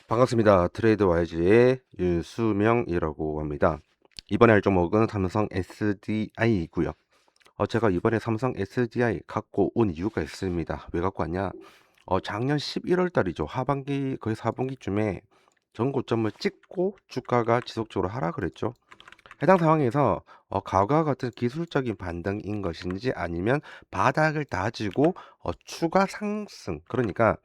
반갑습니다. 트레이드 YG의 윤수명이라고 합니다. 이번에 할 종목은 삼성 SDI이고요. 제가 이번에 삼성 SDI 갖고 온 이유가 있습니다. 왜 갖고 왔냐? 작년 11월 달이죠. 하반기 거의 4분기쯤에 전고점을 찍고 주가가 지속적으로 하락을 했죠. 해당 상황에서 과거와 같은 기술적인 반등인 것인지 아니면 바닥을 다지고 추가 상승, 그러니까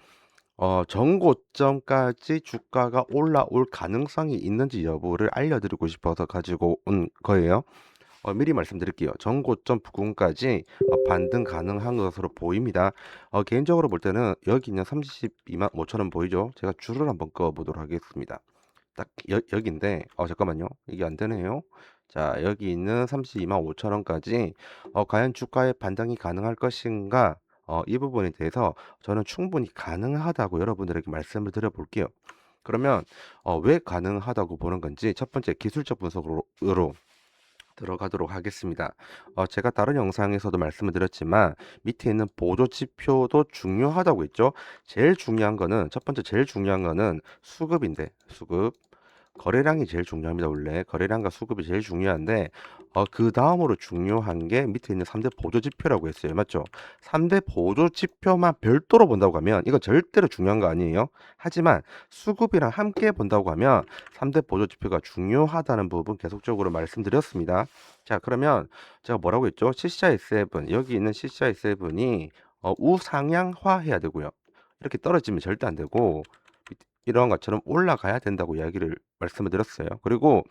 전고점까지 주가가 올라올 가능성이 있는지 여부를 알려드리고 싶어서 가지고 온 거예요. 미리 말씀드릴게요. 전고점 부근까지 반등 가능한 것으로 보입니다. 개인적으로 볼 때는 여기 있는 32만 5천 원 보이죠? 제가 줄을 한번 그어 보도록 하겠습니다. 딱 여기인데, 잠깐만요. 이게 안 되네요. 자, 여기 있는 32만 5천 원까지 과연 주가의 반등이 가능할 것인가? 이 부분에 대해서 저는 충분히 가능하다고 여러분들에게 말씀을 드려볼게요. 그러면 왜 가능하다고 보는 건지 첫 번째 기술적 분석으로 들어가도록 하겠습니다. 제가 다른 영상에서도 말씀을 드렸지만 밑에 있는 보조 지표도 중요하다고 했죠. 제일 중요한 거는 첫 번째 제일 중요한 거는 수급인데 수급. 거래량이 제일 중요합니다. 원래 거래량과 수급이 제일 중요한데 그 다음으로 중요한 게 밑에 있는 3대 보조 지표라고 했어요. 맞죠? 3대 보조 지표만 별도로 본다고 하면 이건 절대로 중요한 거 아니에요. 하지만 수급이랑 함께 본다고 하면 3대 보조 지표가 중요하다는 부분 계속적으로 말씀드렸습니다. 자, 그러면 제가 뭐라고 했죠? CCI7, 여기 있는 CCI7이 우상향화 해야 되고요. 이렇게 떨어지면 절대 안 되고 이런 것처럼 올라가야 된다고 이야기를 말씀을 드렸어요. 그리고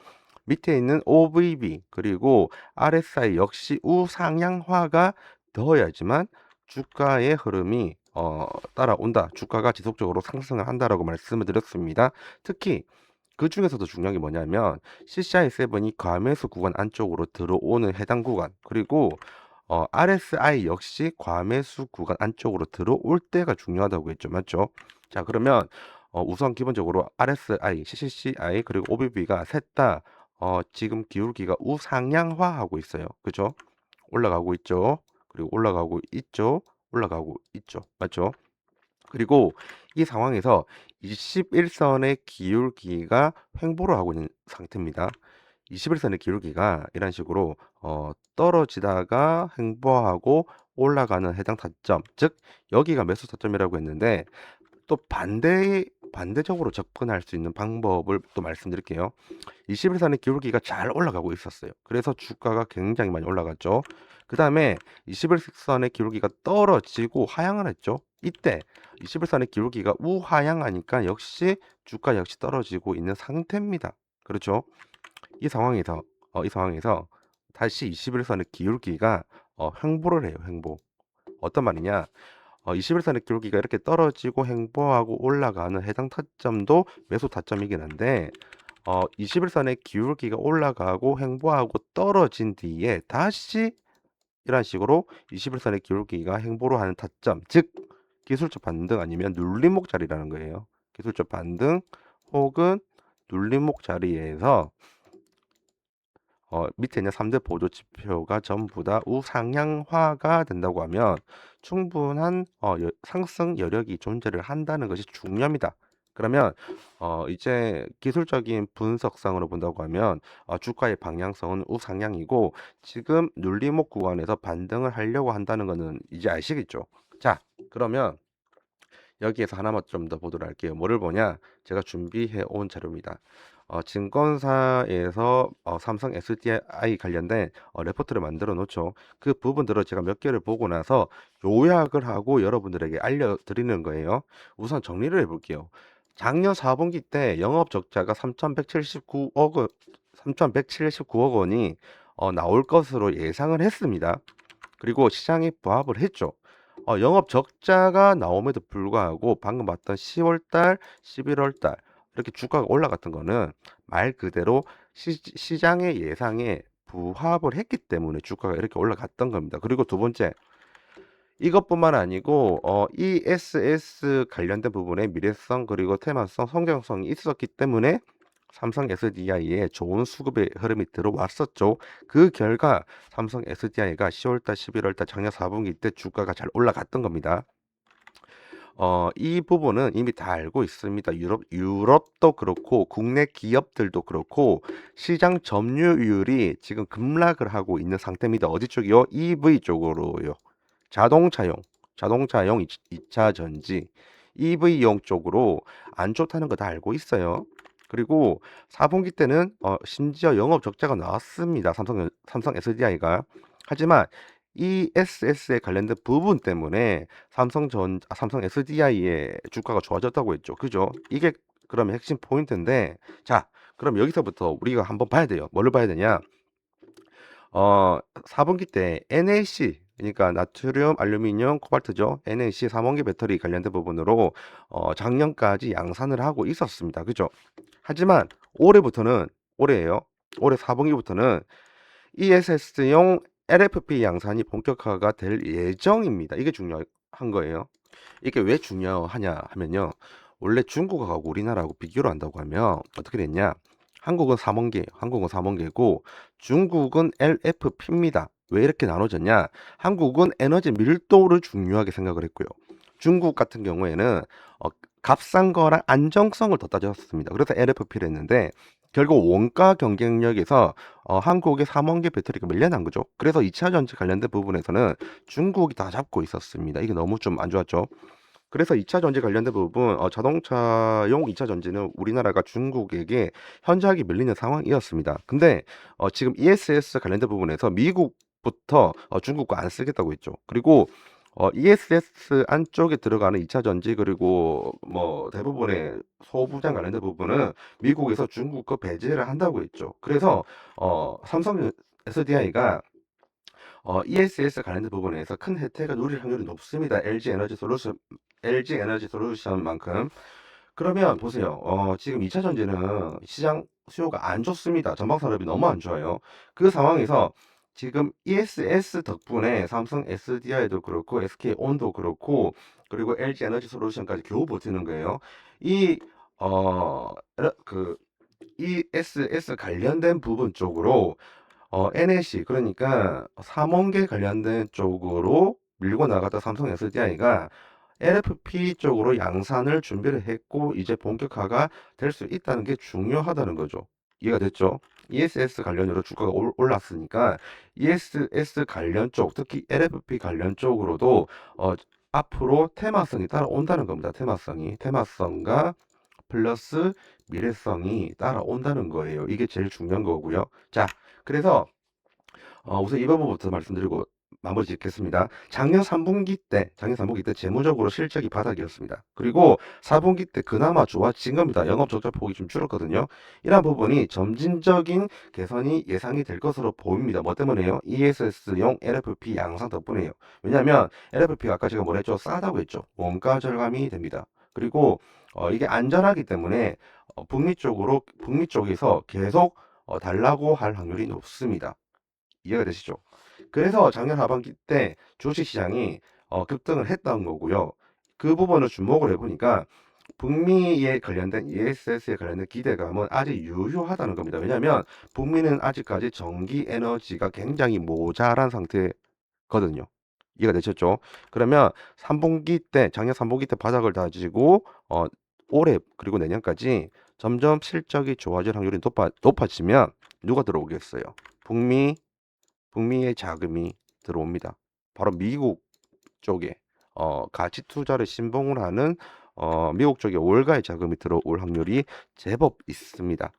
밑에 있는 OVB 그리고 RSI 역시 우상향화가 되어야지만 주가의 흐름이 따라온다. 주가가 지속적으로 상승을 한다라고 말씀을 드렸습니다. 특히 그 중에서도 중요한 게 뭐냐면 CCI7이 과매수 구간 안쪽으로 들어오는 해당 구간 그리고 RSI 역시 과매수 구간 안쪽으로 들어올 때가 중요하다고 했죠. 맞죠? 자, 그러면 우선 기본적으로 RSI, CCI 그리고 OBB가 셋 다 지금 기울기가 우상향화하고 있어요. 그죠? 올라가고 있죠. 그리고 올라가고 있죠. 올라가고 있죠. 맞죠? 그리고 이 상황에서 21선의 기울기가 횡보를 하고 있는 상태입니다. 21선의 기울기가 이런 식으로 떨어지다가 횡보하고 올라가는 해당 타점, 즉 여기가 매수 타점이라고 했는데 또 반대적으로 접근할 수 있는 방법을 또 말씀드릴게요. 21선의 기울기가 잘 올라가고 있었어요. 그래서 주가가 굉장히 많이 올라갔죠. 그 다음에 21선의 기울기가 떨어지고 하향을 했죠. 이때 21선의 기울기가 우하향하니까 역시 주가 역시 떨어지고 있는 상태입니다. 그렇죠? 이 상황에서 다시 21선의 기울기가 횡보를 해요. 횡보. 어떤 말이냐? 21선의 기울기가 이렇게 떨어지고 횡보하고 올라가는 해당 타점도 매수 타점이긴 한데 21선의 기울기가 올라가고 횡보하고 떨어진 뒤에 다시 이런 식으로 21선의 기울기가 횡보로 하는 타점, 즉 기술적 반등 아니면 눌림목 자리라는 거예요. 기술적 반등 혹은 눌림목 자리에서 밑에 있는 3대 보조 지표가 전부 다 우상향화가 된다고 하면 충분한 상승 여력이 존재를 한다는 것이 중요합니다. 그러면 이제 기술적인 분석상으로 본다고 하면 주가의 방향성은 우상향이고 지금 눌림목 구간에서 반등을 하려고 한다는 것은 이제 아시겠죠? 자, 그러면 여기에서 하나만 좀 더 보도록 할게요. 뭐를 보냐? 제가 준비해 온 자료입니다. 증권사에서 삼성 SDI 관련된 레포트를 만들어 놓죠. 그 부분들을 제가 몇 개를 보고 나서 요약을 하고 여러분들에게 알려드리는 거예요. 우선 정리를 해볼게요. 작년 4분기 때 영업 적자가 3,179억 원이 나올 것으로 예상을 했습니다. 그리고 시장이 부합을 했죠. 영업 적자가 나옴에도 불구하고 방금 봤던 10월달, 11월달 이렇게 주가가 올라갔던 거는 말 그대로 시장의 예상에 부합을 했기 때문에 주가가 이렇게 올라갔던 겁니다. 그리고 두 번째, 이것뿐만 아니고 ESS 관련된 부분에 미래성 그리고 테마성, 성장성이 있었기 때문에 삼성 SDI에 좋은 수급의 흐름이 들어왔었죠. 그 결과 삼성 SDI가 10월달, 11월달 작년 4분기 때 주가가 잘 올라갔던 겁니다. 이 부분은 이미 다 알고 있습니다. 유럽도 그렇고 국내 기업들도 그렇고 시장 점유율이 지금 급락을 하고 있는 상태입니다. 어디 쪽이요? EV 쪽으로요. 자동차용, 자동차용 2차 전지, EV용 쪽으로 안 좋다는 거 다 알고 있어요. 그리고 4분기 때는 심지어 영업 적자가 나왔습니다. 삼성 SDI가. 하지만 ESS에 관련된 부분 때문에 삼성 SDI의 주가가 좋아졌다고 했죠. 그죠? 이게 그러면 핵심 포인트인데, 자, 그럼 여기서부터 우리가 한번 봐야 돼요. 뭐를 봐야 되냐? 4분기 때 NAC, 그러니까 나트륨, 알루미늄, 코발트죠. NAC 3원기 배터리 관련된 부분으로 작년까지 양산을 하고 있었습니다. 그죠? 하지만 올해부터는, 올해예요. 올해 4분기부터는 ESS용 LFP 양산이 본격화가 될 예정입니다. 이게 중요한 거예요. 이게 왜 중요하냐 하면요. 원래 중국하고 우리나라하고 비교를 한다고 하면 어떻게 됐냐? 한국은 3원계고 중국은 LFP입니다. 왜 이렇게 나눠졌냐? 한국은 에너지 밀도를 중요하게 생각을 했고요. 중국 같은 경우에는 어, 값싼 거랑 안정성을 더 따졌습니다. 그래서 LFP를 했는데 결국 원가 경쟁력에서 한국의 3원계 배터리가 밀려난 거죠. 그래서 2차 전지 관련된 부분에서는 중국이 다 잡고 있었습니다. 이게 너무 좀 안 좋았죠. 그래서 2차 전지 관련된 부분, 자동차용 2차 전지는 우리나라가 중국에게 현저하게 밀리는 상황이었습니다. 근데 지금 ESS 관련된 부분에서 미국부터 중국과 안 쓰겠다고 했죠. 그리고 ESS 안쪽에 들어가는 2차 전지 그리고 뭐 대부분의 소부장 관련된 부분은 미국에서 중국 거 배제를 한다고 했죠. 그래서 삼성 SDI가 ESS 관련된 부분에서 큰 혜택을 누릴 확률이 높습니다. LG 에너지 솔루션만큼. 그러면 보세요. 지금 2차 전지는 시장 수요가 안 좋습니다. 전방 산업이 너무 안 좋아요. 그 상황에서 지금 ESS 덕분에 삼성 SDI도 그렇고 SK온도 그렇고 그리고 LG 에너지 솔루션까지 겨우 버티는 거예요. 이 그 ESS 관련된 부분 쪽으로 NAC 그러니까 삼원계 관련된 쪽으로 밀고 나갔다 삼성 SDI가 LFP 쪽으로 양산을 준비를 했고 이제 본격화가 될 수 있다는 게 중요하다는 거죠. 이해가 됐죠? ESS 관련으로 주가가 올랐으니까 ESS 관련 쪽, 특히 LFP 관련 쪽으로도 앞으로 테마성이 따라온다는 겁니다. 테마성과 플러스 미래성이 따라온다는 거예요. 이게 제일 중요한 거고요. 자, 그래서 우선 이 부분부터 말씀드리고 마무리 짓겠습니다. 작년 3분기 때 재무적으로 실적이 바닥이었습니다. 그리고 4분기 때 그나마 좋아진 겁니다. 영업 적자 폭이 좀 줄었거든요. 이러한 부분이 점진적인 개선이 예상이 될 것으로 보입니다. 뭐 때문에요? ESS용 LFP 양상 덕분에요. 왜냐하면 LFP가 아까 제가 뭐랬죠? 싸다고 했죠. 원가 절감이 됩니다. 그리고 이게 안전하기 때문에 북미 쪽에서 계속 달라고 할 확률이 높습니다. 이해가 되시죠? 그래서 작년 하반기 때 주식시장이 급등을 했던 거고요. 그 부분을 주목을 해보니까 북미에 관련된 ESS에 관련된 기대감은 아직 유효하다는 겁니다. 왜냐하면 북미는 아직까지 전기 에너지가 굉장히 모자란 상태거든요. 이해가 되셨죠? 그러면 작년 3분기 때 바닥을 다지고 올해 그리고 내년까지 점점 실적이 좋아질 확률이 높아지면 누가 들어오겠어요? 북미 북미의 자금이 들어옵니다. 바로 미국 쪽에 가치 투자를 신봉을 하는 미국 쪽에 월가의 자금이 들어올 확률이 제법 있습니다.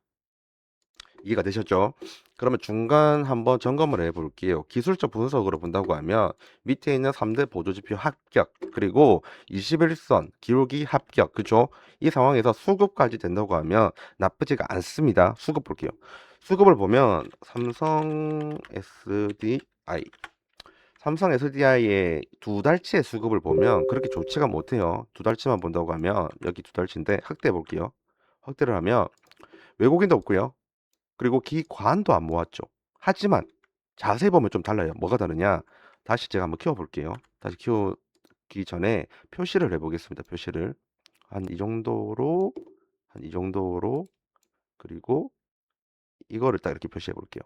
이해가 되셨죠? 그러면 중간 한번 점검을 해 볼게요. 기술적 분석으로 본다고 하면 밑에 있는 3대 보조지표 합격 그리고 21선 기울기 합격 그죠? 이 상황에서 수급까지 된다고 하면 나쁘지가 않습니다. 수급 볼게요. 수급을 보면 삼성 SDI의 두 달치의 수급을 보면 그렇게 좋지가 못해요. 두 달치만 본다고 하면 여기 두 달치인데 확대해 볼게요. 확대를 하면 외국인도 없고요. 그리고 기관도 안 모았죠. 하지만 자세히 보면 좀 달라요. 뭐가 다르냐? 다시 제가 한번 키워 볼게요. 다시 키우기 전에 표시를 해 보겠습니다. 표시를 한 이 정도로 한 이 정도로 그리고 이거를 딱 이렇게 표시해 볼게요.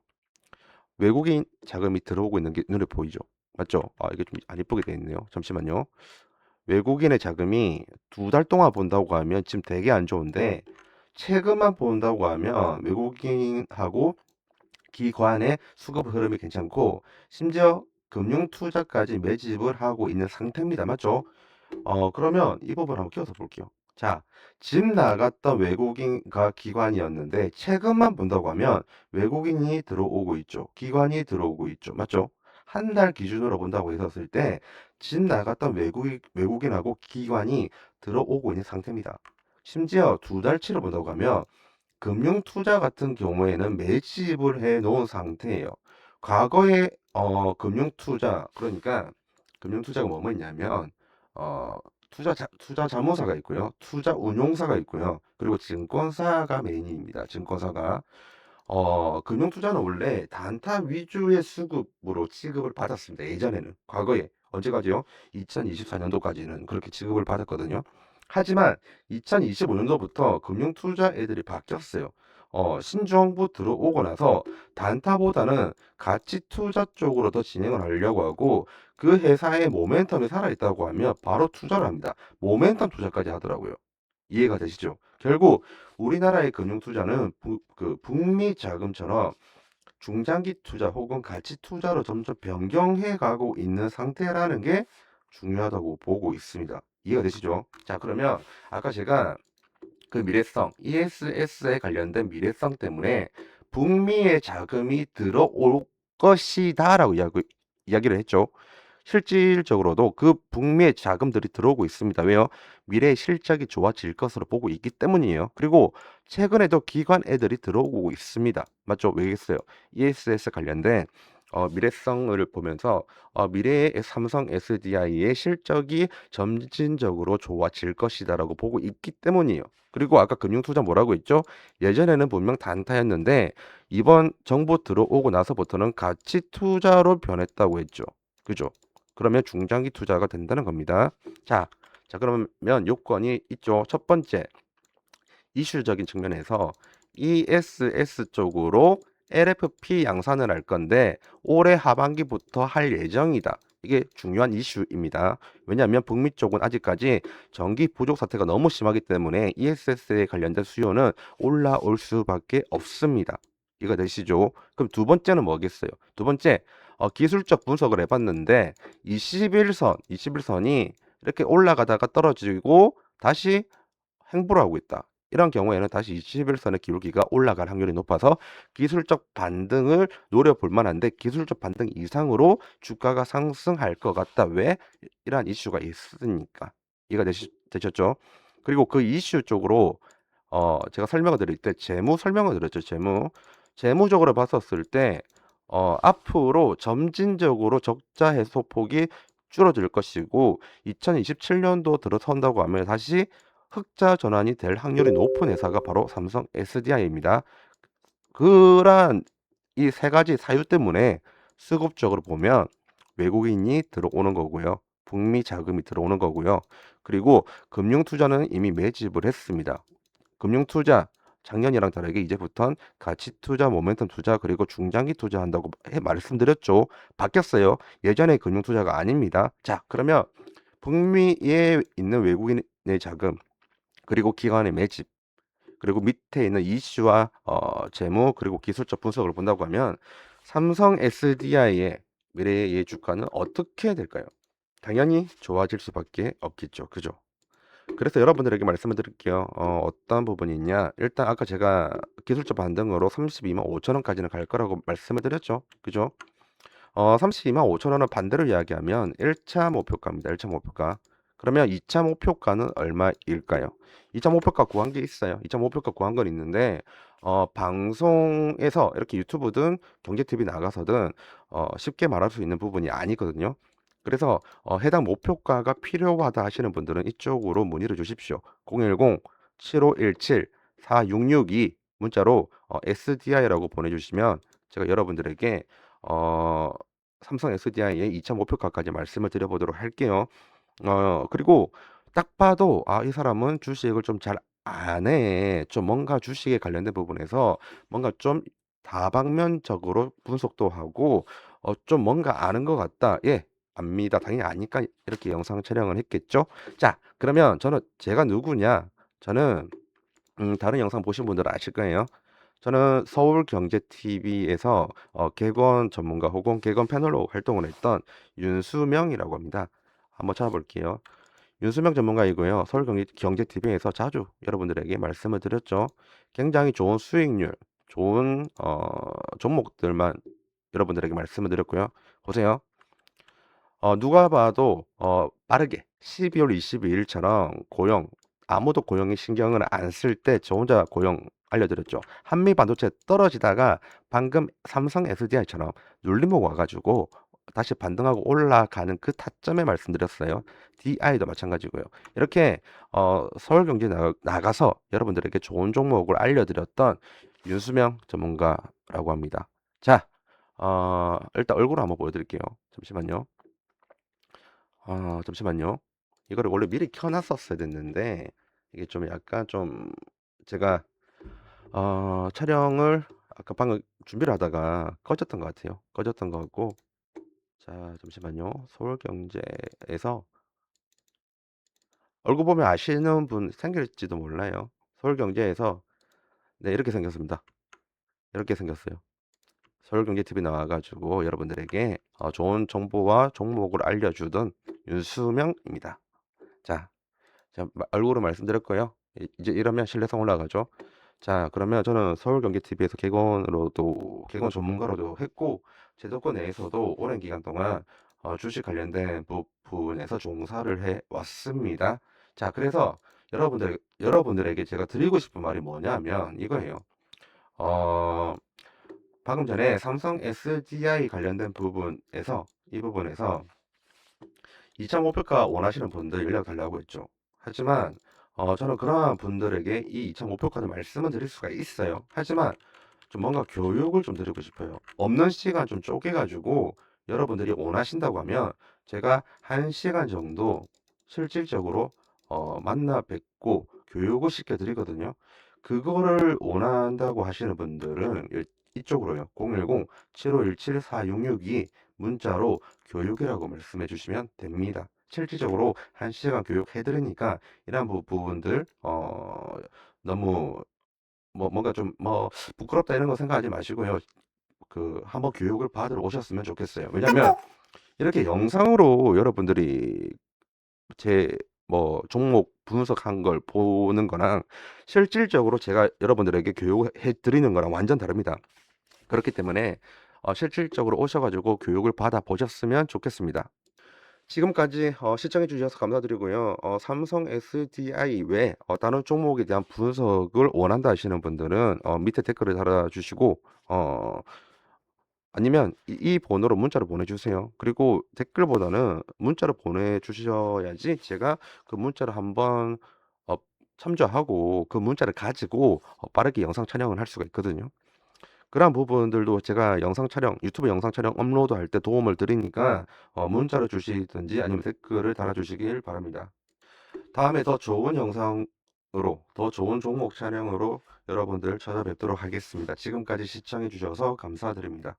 외국인 자금이 들어오고 있는 게 눈에 보이죠? 맞죠? 아, 이게 좀 안 이쁘게 되어 있네요. 잠시만요. 외국인의 자금이 2달 동안 본다고 하면 지금 되게 안 좋은데 최근만 본다고 하면 외국인하고 기관의 수급 흐름이 괜찮고 심지어 금융 투자까지 매집을 하고 있는 상태입니다. 맞죠? 그러면 이 부분 한번 키워서 볼게요. 자, 집 나갔던 외국인과 기관이었는데 최근만 본다고 하면 외국인이 들어오고 있죠. 기관이 들어오고 있죠. 맞죠? 한 달 기준으로 본다고 했었을 때 집 나갔던 외국인하고 기관이 들어오고 있는 상태입니다. 심지어 2달치를 본다고 하면 금융 투자 같은 경우에는 매집을 해 놓은 상태예요. 과거에 금융 투자 그러니까 금융 투자가 뭐뭐냐면 어 투자 자문사가 있고요. 투자 운용사가 있고요. 그리고 증권사가 메인입니다. 증권사가 금융 투자는 원래 단타 위주의 수급으로 취급을 받았습니다. 예전에는 과거에 언제까지요? 2024년도까지는 그렇게 취급을 받았거든요. 하지만 2025년도부터 금융 투자 애들이 바뀌었어요. 신정부 들어오고 나서 단타보다는 가치 투자 쪽으로 더 진행을 하려고 하고 그 회사의 모멘텀이 살아있다고 하면 바로 투자를 합니다. 모멘텀 투자까지 하더라고요. 이해가 되시죠? 결국 우리나라의 금융 투자는 북미 자금처럼 중장기 투자 혹은 가치 투자로 점점 변경해 가고 있는 상태라는 게 중요하다고 보고 있습니다. 이해가 되시죠? 자, 그러면 아까 제가 그 미래성, ESS에 관련된 미래성 때문에 북미의 자금이 들어올 것이다라고 이야기를 했죠. 실질적으로도 그 북미의 자금들이 들어오고 있습니다. 왜요? 미래의 실적이 좋아질 것으로 보고 있기 때문이에요. 그리고 최근에도 기관 애들이 들어오고 있습니다. 맞죠? 왜겠어요? ESS 관련된 미래성을 보면서 미래의 삼성 SDI의 실적이 점진적으로 좋아질 것이다라고 보고 있기 때문이에요. 그리고 아까 금융투자 뭐라고 했죠? 예전에는 분명 단타였는데 이번 정부 들어오고 나서부터는 가치 투자로 변했다고 했죠. 그죠? 그러면 중장기 투자가 된다는 겁니다. 자, 자 그러면 요건이 있죠. 첫 번째, 이슈적인 측면에서 ESS 쪽으로 LFP 양산을 할 건데 올해 하반기부터 할 예정이다. 이게 중요한 이슈입니다. 왜냐하면 북미 쪽은 아직까지 전기 부족 사태가 너무 심하기 때문에 ESS에 관련된 수요는 올라올 수밖에 없습니다. 이거 되시죠? 그럼 두 번째는 뭐겠어요? 두 번째, 기술적 분석을 해봤는데 21선이 이렇게 올라가다가 떨어지고 다시 횡보를 하고 있다. 이런 경우에는 다시 21선의 기울기가 올라갈 확률이 높아서 기술적 반등을 노려볼 만한데 기술적 반등 이상으로 주가가 상승할 것 같다. 왜? 이러한 이슈가 있으니까. 이해가 되셨죠? 그리고 그 이슈 쪽으로 제가 설명을 드릴 때 재무 설명을 드렸죠. 재무적으로 봤었을 때 앞으로 점진적으로 적자 해소 폭이 줄어들 것이고 2027년도 들어선다고 하면 다시 흑자 전환이 될 확률이 높은 회사가 바로 삼성 SDI입니다. 그러한 이 세 가지 사유 때문에 수급적으로 보면 외국인이 들어오는 거고요. 북미 자금이 들어오는 거고요. 그리고 금융 투자는 이미 매집을 했습니다. 금융 투자 작년이랑 다르게 이제부턴 가치 투자, 모멘텀 투자 그리고 중장기 투자한다고 말씀드렸죠. 바뀌었어요. 예전의 금융 투자가 아닙니다. 자, 그러면 북미에 있는 외국인의 자금 그리고 기관의 매집 그리고 밑에 있는 이슈와 재무 그리고 기술적 분석을 본다고 하면 삼성 SDI의 미래의 주가는 어떻게 될까요? 당연히 좋아질 수밖에 없겠죠. 그죠? 그래서 여러분들에게 말씀을 드릴게요. 어떤 부분이 있냐? 일단 아까 제가 기술적 반등으로 32만 5천 원까지는 갈 거라고 말씀을 드렸죠. 그죠? 32만 5천 원을 반대로 이야기하면 1차 목표가입니다. 1차 목표가. 그러면 2차 목표가는 얼마일까요? 2차 목표가 구한 게 있어요. 2차 목표가 구한 건 있는데 방송에서 이렇게 유튜브든 경제TV 나가서든 쉽게 말할 수 있는 부분이 아니거든요. 그래서 해당 목표가가 필요하다 하시는 분들은 이쪽으로 문의를 주십시오. 010-7517-4662 문자로 SDI라고 보내주시면 제가 여러분들에게 어, 삼성 SDI의 2차 목표가까지 말씀을 드려보도록 할게요. 그리고 딱 봐도 이 사람은 주식을 좀 잘 안 해. 좀 뭔가 주식에 관련된 부분에서 뭔가 좀 다방면적으로 분석도 하고 좀 뭔가 아는 것 같다. 예. 압니다. 당연히 아니까 이렇게 영상 촬영을 했겠죠. 자, 그러면 제가 누구냐? 저는 다른 영상 보신 분들은 아실 거예요. 저는 서울경제TV에서 객원 전문가 혹은 객원 패널로 활동을 했던 윤수명이라고 합니다. 한번 찾아볼게요. 윤수명 전문가이고요. 서울경제TV에서 자주 여러분들에게 말씀을 드렸죠. 굉장히 좋은 수익률, 좋은 종목들만 여러분들에게 말씀을 드렸고요. 보세요. 누가 봐도 빠르게 12월 22일처럼 고용, 아무도 고용에 신경을 안 쓸 때 저 혼자 고용 알려드렸죠. 한미 반도체 떨어지다가 방금 삼성 SDI처럼 눌림목 와가지고 다시 반등하고 올라가는 그 타점에 말씀드렸어요. DI도 마찬가지고요. 이렇게 서울경제 나가서 여러분들에게 좋은 종목을 알려드렸던 윤수명 전문가라고 합니다. 자, 일단 얼굴 한번 보여드릴게요. 잠시만요. 잠시만요. 이거를 원래 미리 켜놨었어야 됐는데 이게 좀 약간 좀 제가 촬영을 아까 방금 준비를 하다가 꺼졌던 것 같아요. 꺼졌던 것 같고 자 잠시만요. 서울경제에서 얼굴 보면 아시는 분 생길지도 몰라요. 서울경제에서 네 이렇게 생겼습니다. 이렇게 생겼어요. 서울경제TV 나와가지고 여러분들에게 좋은 정보와 종목을 알려주던 윤수명입니다. 자, 얼굴을 말씀드렸고요. 이제 이러면 신뢰성 올라가죠. 자, 그러면 저는 서울경제TV에서 객원 전문가로도 했고, 제도권 내에서도 오랜 기간 동안 주식 관련된 부분에서 종사를 해 왔습니다. 자, 그래서 여러분들에게 제가 드리고 싶은 말이 뭐냐면 이거예요. 어, 방금 전에 삼성 SDI 관련된 이 부분에서 2차 목표가 원하시는 분들 연락 달라고 했죠. 하지만 저는 그러한 분들에게 이 2차 목표가를 말씀을 드릴 수가 있어요. 하지만 좀 뭔가 교육을 좀 드리고 싶어요. 없는 시간 좀 쪼개가지고 여러분들이 원하신다고 하면 제가 1시간 정도 실질적으로 만나 뵙고 교육을 시켜드리거든요. 그거를 원한다고 하시는 분들은 이쪽으로요. 010-7517-4662 문자로 교육이라고 말씀해 주시면 됩니다. 실질적으로 1시간 교육해드리니까 이런 부분들 너무 뭔가 좀 부끄럽다 이런 거 생각하지 마시고요. 한번 교육을 받으러 오셨으면 좋겠어요. 왜냐면 이렇게 영상으로 여러분들이 제 종목 분석한 걸 보는 거랑 실질적으로 제가 여러분들에게 교육해 드리는 거랑 완전 다릅니다. 그렇기 때문에 실질적으로 오셔가지고 교육을 받아 보셨으면 좋겠습니다. 지금까지 시청해 주셔서 감사드리고요. 삼성 SDI 외 다른 종목에 대한 분석을 원한다 하시는 분들은 밑에 댓글을 달아주시고 아니면 이 번호로 문자로 보내주세요. 그리고 댓글보다는 문자로 보내주셔야지 제가 그 문자를 한번 어, 참조하고 그 문자를 가지고 빠르게 영상 촬영을 할 수가 있거든요. 그런 부분들도 제가 유튜브 영상 촬영 업로드할 때 도움을 드리니까 문자로 주시든지 아니면 댓글을 달아주시길 바랍니다. 다음에 더 좋은 영상으로, 더 좋은 종목 촬영으로 여러분들 찾아뵙도록 하겠습니다. 지금까지 시청해 주셔서 감사드립니다.